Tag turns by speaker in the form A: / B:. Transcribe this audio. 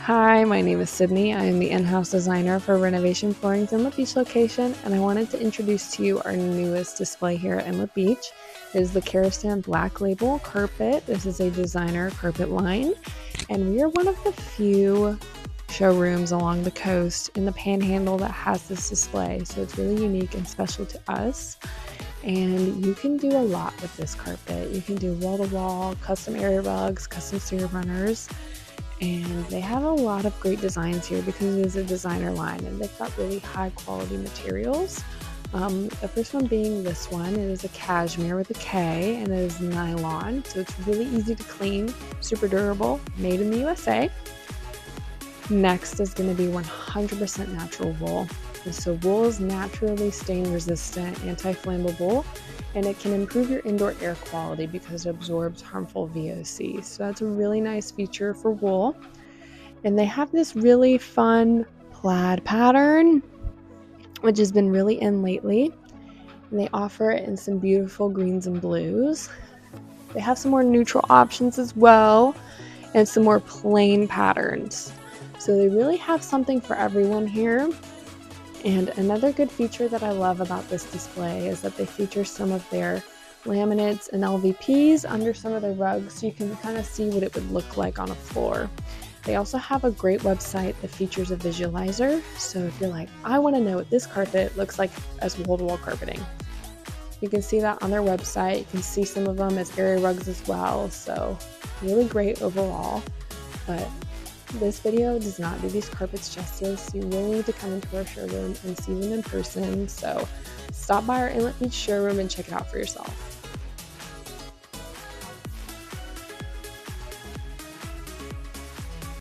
A: Hi, my name is Sydney. I am the in-house designer for Renovation Flooring Inlet Beach location, and I wanted to introduce to you our newest display here at Inlet Beach. It is the Karastan Black Label carpet. This is a designer carpet line, and we are one of the few showrooms along the coast in the Panhandle that has this display, so it's really unique and special to us. And you can do a lot with this carpet. You can do wall-to-wall, custom area rugs, custom stair runners. And they have a lot of great designs here because it is a designer line and they've got really high quality materials. The first one being this one. It is a cashmere with a K and it is nylon, so it's really easy to clean, super durable, made in the USA. Next is going to be 100% natural wool. So wool is naturally stain resistant, anti-flammable, and it can improve your indoor air quality because it absorbs harmful VOCs. So that's a really nice feature for wool. And they have this really fun plaid pattern, which has been really in lately. And they offer it in some beautiful greens and blues. They have some more neutral options as well, and some more plain patterns. So they really have something for everyone here. And another good feature that I love about this display is that they feature some of their laminates and LVPs under some of their rugs, so you can kind of see what it would look like on a floor. They also have a great website that features a visualizer, so if you're like, I want to know what this carpet looks like as wall-to-wall carpeting, you can see that on their website. You can see some of them as area rugs as well, so really great overall. But this video does not do these carpets justice. You really need to come into our showroom and see them in person. So stop by our Inlet Beach showroom and check it out for yourself.